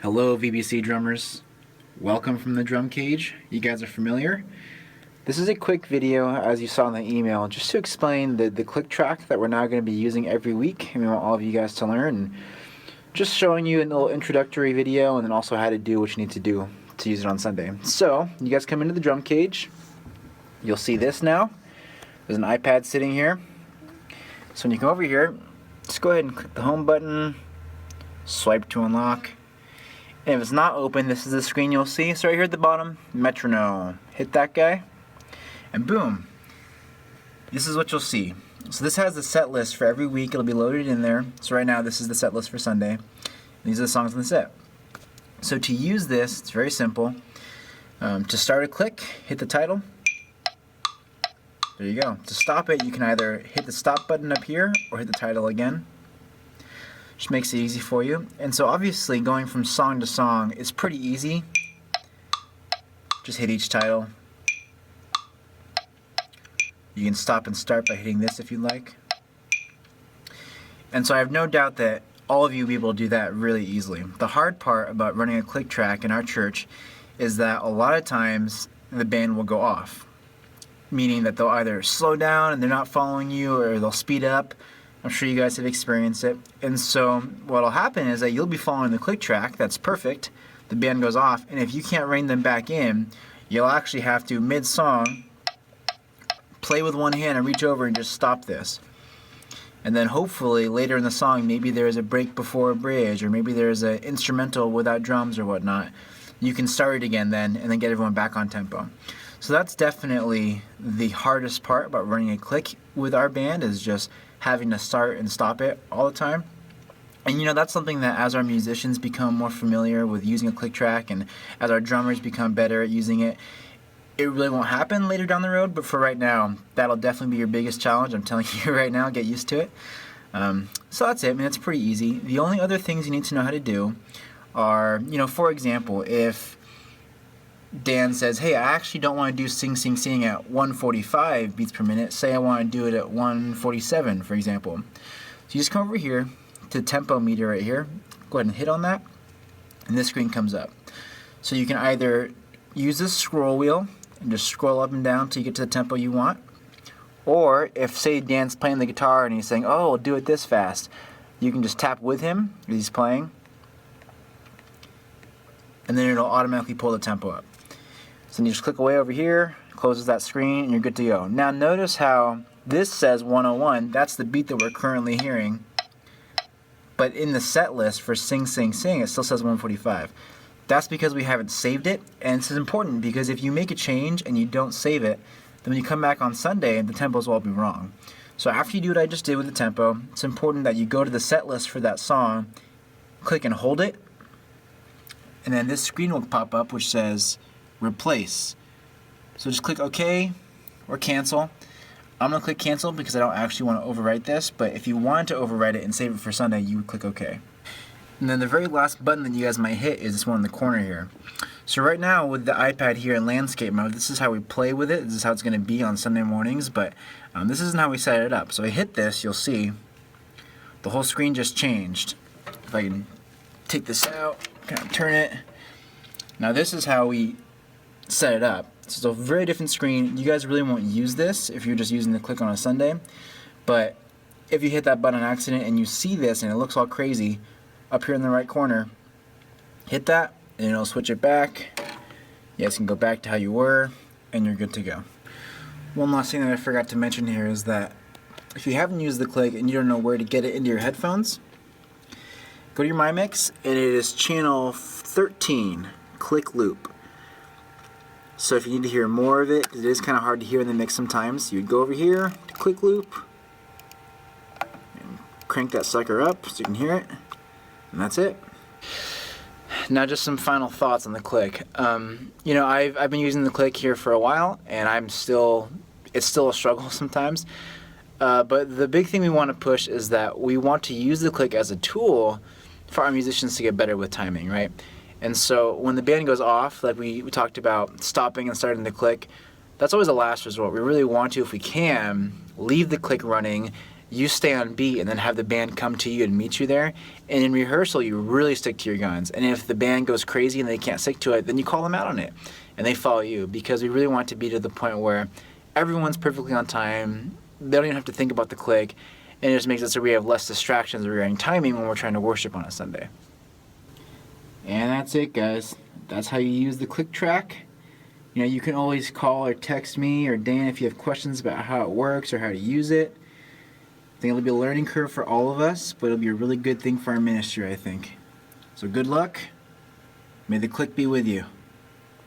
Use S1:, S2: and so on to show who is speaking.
S1: Hello VBC drummers, welcome from the drum cage. You guys are familiar. This is a quick video, as you saw in the email, just to explain the click track that we're now going to be using every week, and we want all of you guys to learn, and just showing you a little introductory video and then also how to do what you need to do to use it on Sunday. So you guys come into the drum cage, you'll see this now. There's an iPad sitting here. So when you come over here, just go ahead and click the home button, swipe to unlock. And if it's not open, this is the screen you'll see. So right here at the bottom, metronome. Hit that guy, and boom. This is what you'll see. So this has the set list for every week. It'll be loaded in there. So right now, this is the set list for Sunday. And these are the songs in the set. So to use this, it's very simple. To start a click, hit the title. There you go. To stop it, you can either hit the stop button up here or hit the title again. Just makes it easy for you. And so obviously going from song to song is pretty easy. Just hit each title. You can stop and start by hitting this if you like. And so I have no doubt that all of you will be able to do that really easily. The hard part about running a click track in our church is that a lot of times the band will go off. Meaning that they'll either slow down and they're not following you, or they'll speed up. I'm sure you guys have experienced it. And so what'll happen is that you'll be following the click track, that's perfect, the band goes off, and if you can't rein them back in, you'll actually have to, mid-song, play with one hand and reach over and just stop this. And then hopefully later in the song, maybe there's a break before a bridge, or maybe there's an instrumental without drums or whatnot. You can start it again then, and then get everyone back on tempo. So that's definitely the hardest part about running a click with our band, is just having to start and stop it all the time. And you know, that's something that as our musicians become more familiar with using a click track, and as our drummers become better at using it, it really won't happen later down the road, but for right now, that'll definitely be your biggest challenge. I'm telling you right now, get used to it. So that's it. I mean, it's pretty easy. The only other things you need to know how to do are, you know, for example, if Dan says, hey, I actually don't want to do sing, sing, sing at 145 beats per minute. Say I want to do it at 147, for example. So you just come over here to the tempo meter right here. Go ahead and hit on that, and this screen comes up. So you can either use this scroll wheel and just scroll up and down till you get to the tempo you want. Or if, say, Dan's playing the guitar and he's saying, oh, I'll do it this fast, you can just tap with him as he's playing, and then it'll automatically pull the tempo up. So then you just click away over here, closes that screen, and you're good to go. Now notice how this says 101, that's the beat that we're currently hearing, but in the set list for Sing, Sing, Sing, it still says 145. That's because we haven't saved it, and this is important because if you make a change and you don't save it, then when you come back on Sunday, the tempos will all be wrong. So after you do what I just did with the tempo, it's important that you go to the set list for that song, click and hold it, and then this screen will pop up which says replace. So just click OK or cancel. I'm going to click cancel because I don't actually want to overwrite this, but if you wanted to overwrite it and save it for Sunday, you would click OK. And then the very last button that you guys might hit is this one in the corner here. So right now with the iPad here in landscape mode, this is how we play with it. This is how it's going to be on Sunday mornings, but this isn't how we set it up. So I hit this, you'll see the whole screen just changed. If I can take this out, kind of turn it. Now this is how we set it up. So it's a very different screen. You guys really won't use this if you're just using the click on a Sunday, but if you hit that button on accident and you see this and it looks all crazy, up here in the right corner, hit that and it'll switch it back. You guys can go back to how you were and you're good to go. One last thing that I forgot to mention here is that if you haven't used the click and you don't know where to get it into your headphones, go to your My Mix and it is channel 13, click loop. So if you need to hear more of it, it is kind of hard to hear in the mix sometimes, you would go over here to click loop and crank that sucker up so you can hear it. And that's it. Now just some final thoughts on the click. You know, I've been using the click here for a while, and it's still a struggle sometimes. But the big thing we want to push is that we want to use the click as a tool for our musicians to get better with timing, right? And so when the band goes off, like we talked about stopping and starting the click, that's always a last resort. We really want to, if we can, leave the click running you stay on beat and then have the band come to you and meet you there. And in rehearsal, you really stick to your guns. And if the band goes crazy and they can't stick to it, then you call them out on it and they follow you, because we really want to be to the point where everyone's perfectly on time. They don't even have to think about the click, and it just makes it so we have less distractions regarding timing when we're trying to worship on a Sunday. And that's it, guys. That's how you use the click track. You know, you can always call or text me or Dan if you have questions about how it works or how to use it. I think it'll be a learning curve for all of us, but it'll be a really good thing for our ministry, I think. So good luck. May the click be with you.